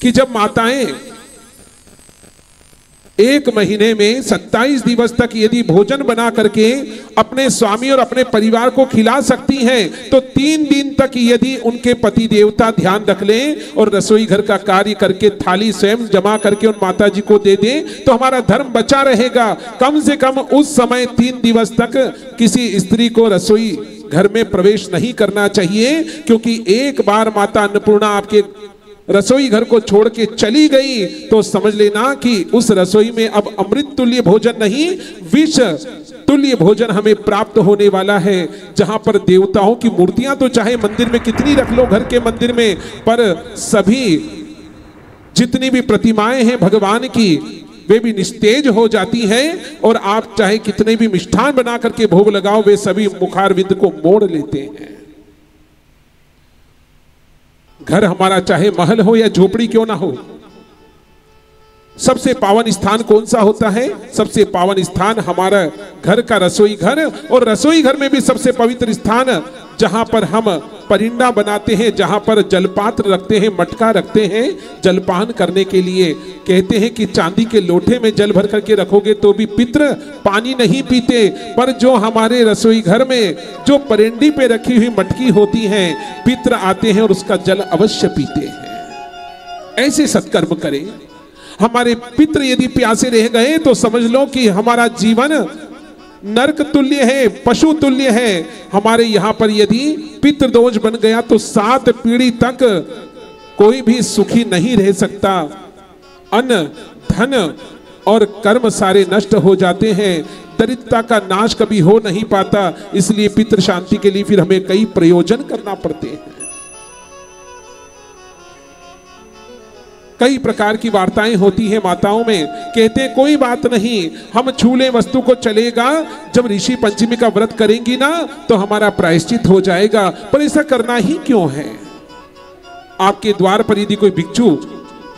कि जब माताएं एक महीने में 27 दिवस तक यदि भोजन बना करके अपने स्वामी और अपने परिवार को खिला सकती हैं, तो 3 दिन तक यदि उनके पति देवता ध्यान रख लें और रसोई घर का कार्य करके थाली स्वयं जमा करके उन माता जी को दे दें, तो हमारा धर्म बचा रहेगा। कम से कम उस समय 3 दिवस तक किसी स्त्री को रसोई घर में प्रवेश नहीं करना चाहिए, क्योंकि एक बार माता अन्नपूर्णा आपके रसोई घर को छोड़ के चली गई तो समझ लेना कि उस रसोई में अब अमृत तुल्य भोजन नहीं, विष तुल्य भोजन हमें प्राप्त होने वाला है। जहां पर देवताओं की मूर्तियां तो चाहे मंदिर में कितनी रख लो, घर के मंदिर में, पर सभी जितनी भी प्रतिमाएं हैं भगवान की वे भी निस्तेज हो जाती हैं, और आप चाहे कितने भी मिष्ठान बना करके भोग लगाओ, वे सभी मुखारविंद को मोड़ लेते हैं। घर हमारा चाहे महल हो या झोपड़ी क्यों ना हो, सबसे पावन स्थान कौन सा होता है? सबसे पावन स्थान हमारा घर का रसोई घर, और रसोई घर में भी सबसे पवित्र स्थान जहां पर हम परिंदा बनाते हैं, जहां पर जलपात्र रखते हैं, मटका रखते हैं जलपान करने के लिए। कहते हैं कि चांदी के लोटे में जल भर करके रखोगे तो भी पितृ पानी नहीं पीते, पर जो हमारे रसोई घर में जो परिंदी पे रखी हुई मटकी होती है, पितृ आते हैं और उसका जल अवश्य पीते हैं। ऐसे सत्कर्म करें। हमारे पितृ यदि प्यासे रह गए तो समझ लो कि हमारा जीवन नरक तुल्य है, पशु तुल्य है। हमारे यहाँ पर यदि पितृदोष बन गया तो 7 पीढ़ी तक कोई भी सुखी नहीं रह सकता। अन्न, धन और कर्म सारे नष्ट हो जाते हैं, दरिद्रता का नाश कभी हो नहीं पाता। इसलिए पितृ शांति के लिए फिर हमें कई प्रयोजन करना पड़ते हैं। कई प्रकार की वार्ताएं होती हैं माताओं में। कहते हैं कोई बात नहीं, हम छूले वस्तु को चलेगा, जब ऋषि पंचमी का व्रत करेंगी ना तो हमारा प्रायश्चित हो जाएगा। पर ऐसा करना ही क्यों है? आपके द्वार पर यदि कोई भिक्षु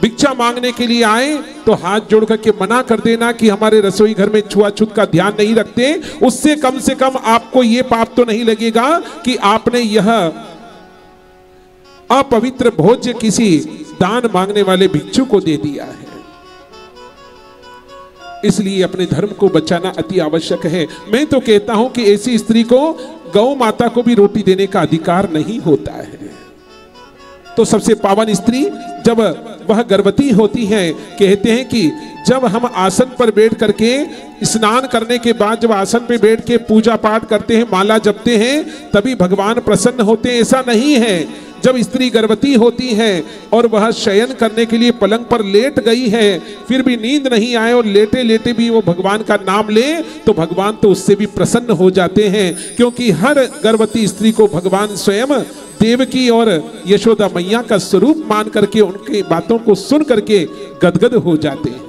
भिक्षा मांगने के लिए आए तो हाथ जोड़ करके मना कर देना कि हमारे रसोई घर में छुआछूत का ध्यान नहीं रखते। उससे कम से कम आपको ये पाप तो नहीं लगेगा कि आपने यह अपवित्र भोज्य किसी दान मांगने वाले भिक्षु को दे दिया है। इसलिए अपने धर्म को बचाना अति आवश्यक है। मैं तो कहता हूं कि ऐसी स्त्री को गौ माता को भी रोटी देने का अधिकार नहीं होता है। तो सबसे पावन स्त्री जब वह गर्भवती होती है, कहते हैं कि जब हम आसन पर बैठ करके स्नान करने के बाद जब आसन पर बैठ के पूजा पाठ करते हैं, माला जपते हैं, तभी भगवान प्रसन्न होते हैं। ऐसा नहीं है। जब स्त्री गर्भवती होती है और वह शयन करने के लिए पलंग पर लेट गई है, फिर भी नींद नहीं आए और लेटे लेटे भी वो भगवान का नाम ले, तो भगवान तो उससे भी प्रसन्न हो जाते हैं। क्योंकि हर गर्भवती स्त्री को भगवान स्वयं देवकी और यशोदा मैया का स्वरूप मान करके उनकी बातों को सुन करके गदगद हो जाते हैं।